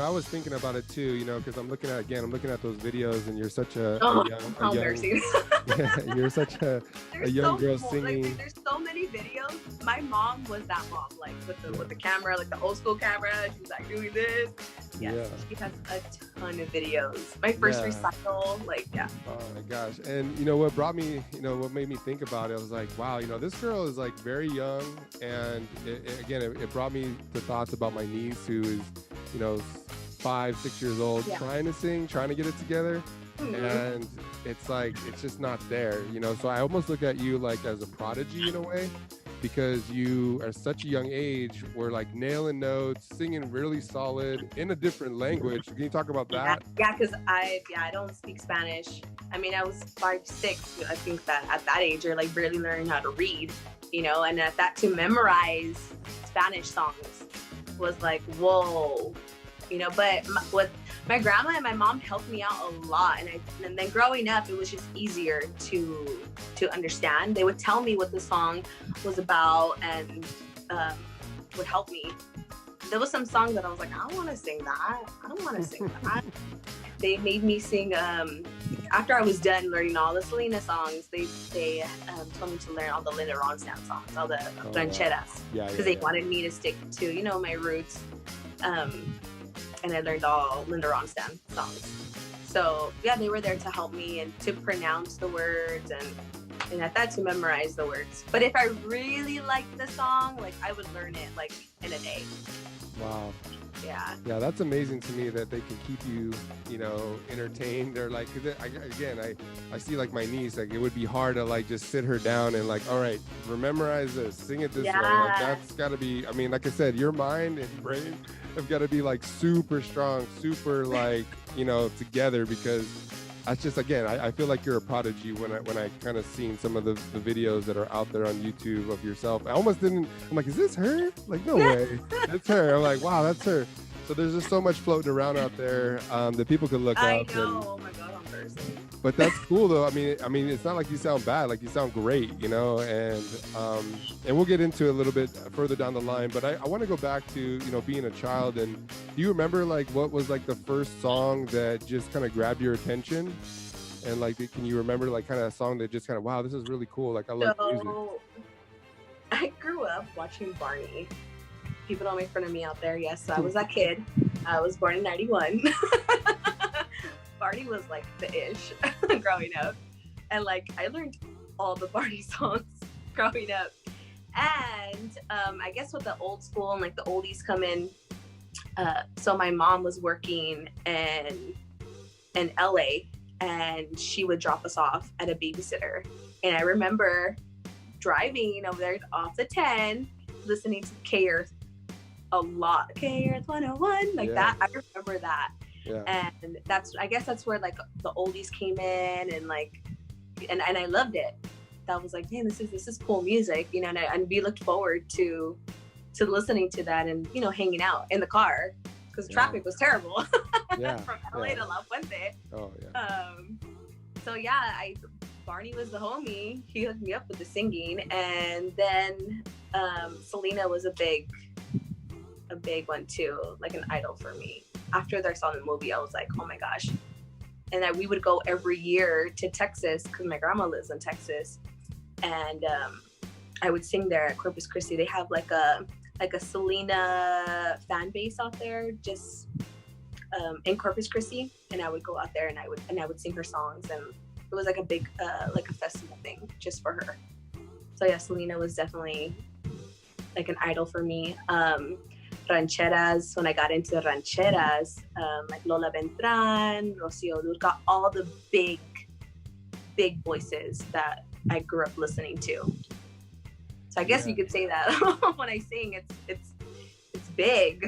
I was thinking about it too, because I'm looking at those videos, and you're such Oh, a how young, embarrassing. yeah, you're such a There's young so girl like, singing. there's so many videos. My mom was that mom, like with the camera, like the old school camera. She was like doing this. Yes, Yeah, she has a ton of videos. My first yeah. recital, like yeah. Oh my gosh. And what made me think about it, I was like, wow, this girl is like very young. And it brought me to thoughts about my niece who is, 5, 6 years old, Yeah. trying to sing, trying to get it together. Mhm. And it's like, it's just not there, So I almost look at you like as a prodigy in a way, because you are such a young age, were like nailing notes, singing really solid in a different language. Can you talk about that? Yeah, because I don't speak Spanish. I mean, I was 5, 6. I think that at that age, you're like barely learning how to read, and at that to memorize Spanish songs was like, whoa, But with my grandma and my mom helped me out a lot, and then growing up, it was just easier to understand. They would tell me what the song was about and would help me. There was some songs that I was like, I don't want to sing that. I don't want to sing that. They made me sing. After I was done learning all the Selena songs, they told me to learn all the Linda Ronstadt songs, all the rancheras, because they wanted me to stick to my roots. And I learned all Linda Ronstadt songs. So yeah, they were there to help me and to pronounce the words and at that to memorize the words. But if I really liked the song, like I would learn it like in a day. Wow. Yeah. Yeah, that's amazing to me that they can keep you, entertained, or like, cause I see like my niece, like it would be hard to like just sit her down and like, all right, memorize this, sing it this way. Like that's gotta be, I mean, like I said, your mind and brain have got to be like super strong, super like, together, because that's just, again, I feel like you're a prodigy when I kind of seen some of the videos that are out there on YouTube of yourself. I'm like, is this her? Like, no way, that's her. I'm like, wow, that's her. So there's just so much floating around out there that people could look up. I know. Oh my God, on Thursday. But that's cool though. I mean, it's not like you sound bad. Like you sound great, and we'll get into it a little bit further down the line. But I want to go back to, being a child. And do you remember like what was like the first song that just kind of grabbed your attention? And like, can you remember like kind of a song that just kind of, wow, this is really cool. Like I love music. I grew up watching Barney. People don't make fun of me out there. Yes, I was that kid. I was born in 91. Barney was like the ish growing up. And like I learned all the Barney songs growing up. And I guess with the old school and like the oldies come in. So my mom was working in LA, and she would drop us off at a babysitter. And I remember driving over there off the 10, listening to K-Earth a lot. K-Earth 101, like that. I remember that. Yeah. And I guess that's where like the oldies came in, and like, and I loved it. That was like, man, this is cool music, and we looked forward to listening to that and, hanging out in the car, because traffic was terrible from LA to La Fuente. Oh yeah. So yeah, Barney was the homie. He hooked me up with the singing, and then Selena was a big one too, like an idol for me. After I saw the movie, I was like, oh my gosh. And we would go every year to Texas, because my grandma lives in Texas, and I would sing there at Corpus Christi. They have like a Selena fan base out there, just in Corpus Christi, and I would go out there and I would sing her songs, and it was like a big like a festival thing just for her. So yeah, Selena was definitely like an idol for me. Rancheras, when I got into rancheras, like Lola Beltran, Rocío Dúrcal, all the big voices that I grew up listening to. So I guess you could say that when I sing, it's big.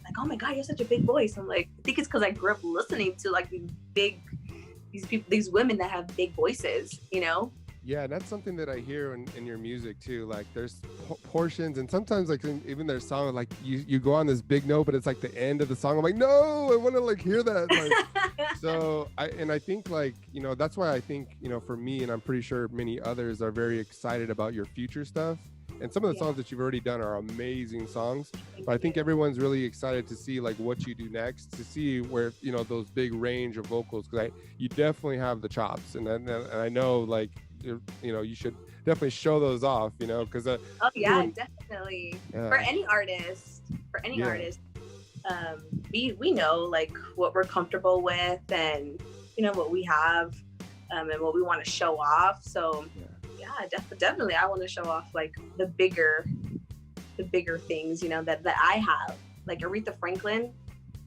Like, oh my God, you're such a big voice. I'm like, I think it's because I grew up listening to like these people, these women that have big voices, Yeah, and that's something that I hear in your music too. Like there's portions, and sometimes like even their song, like you go on this big note, but it's like the end of the song. I'm like, no, I want to like hear that. Like, so I think like, that's why I think, for me, and I'm pretty sure many others are very excited about your future stuff, And some of the songs that you've already done are amazing songs. But I think everyone's really excited to see like what you do next, to see where, you know, those big range of vocals, because you definitely have the chops, and I know like, you know, you should definitely show those off, you know, because oh yeah, definitely. For any artist, we know like what we're comfortable with, and you know what we have, and what we want to show off. So yeah, definitely I want to show off like the bigger things, you know, that I have. Like Aretha Franklin,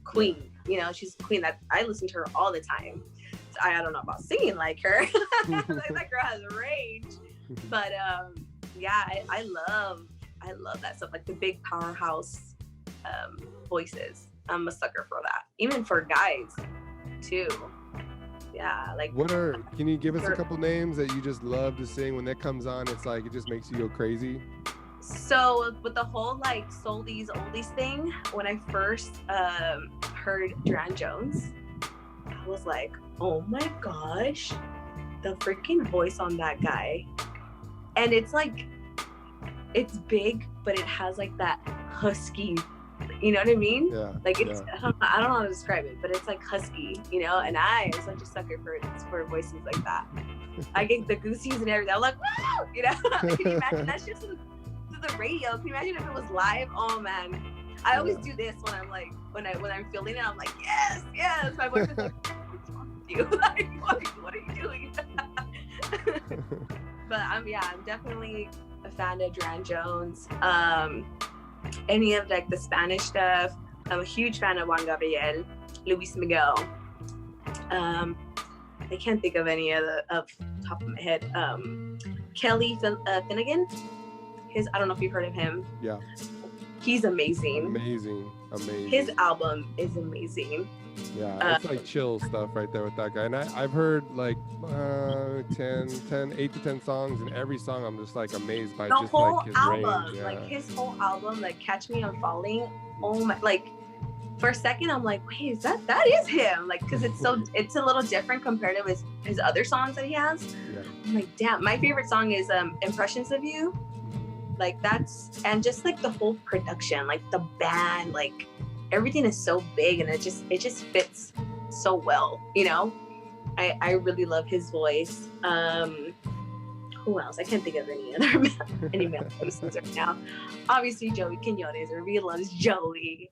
queen, you know, she's a queen that I listen to her all the time. So I don't know about singing like her. Like, that girl has range. But yeah, I love that stuff, like the big powerhouse voices. I'm a sucker for that, even for guys too. Yeah, like can you give us a couple names that you just love to sing? When that comes on, it's like it just makes you go crazy. So with the whole like oldies thing, when I first heard Duran Jones, I was like, oh my gosh, the freaking voice on that guy. And it's like, it's big, but it has like that husky, you know what I mean? Yeah. Like it's, I don't know how to describe it, but it's like husky, you know? And I am such a sucker for voices like that. I get the goosies and everything. I'm like, woo! You know? Like, can you imagine? That's just through the radio. Can you imagine if it was live? Oh man. I always do this when I'm like, when I'm feeling it, I'm like, yes. My voice is like, what's wrong with you? Like, what are you doing? But I'm definitely a fan of Duran Jones. Any of like the Spanish stuff. I'm a huge fan of Juan Gabriel, Luis Miguel. I can't think of any of the top of my head. Kelly Finnegan. I don't know if you've heard of him. Yeah. He's amazing. Amazing. His album is amazing. Yeah, it's like chill stuff right there with that guy. And I've heard like 8 to 10 songs, and every song I'm just like amazed by the just whole like his album. range. Yeah. Like his whole album, like Catch Me I'm Falling. Oh my, like for a second I'm like, wait, that is him? Like, because it's a little different compared to his other songs that he has. Yeah. I'm like, damn, my favorite song is Impressions of You. Like and just like the whole production, like the band, like everything is so big, and it just fits so well, you know. I really love his voice. Who else? I can't think of any male voices right now. Obviously Joey Quinones. Everybody loves Joey.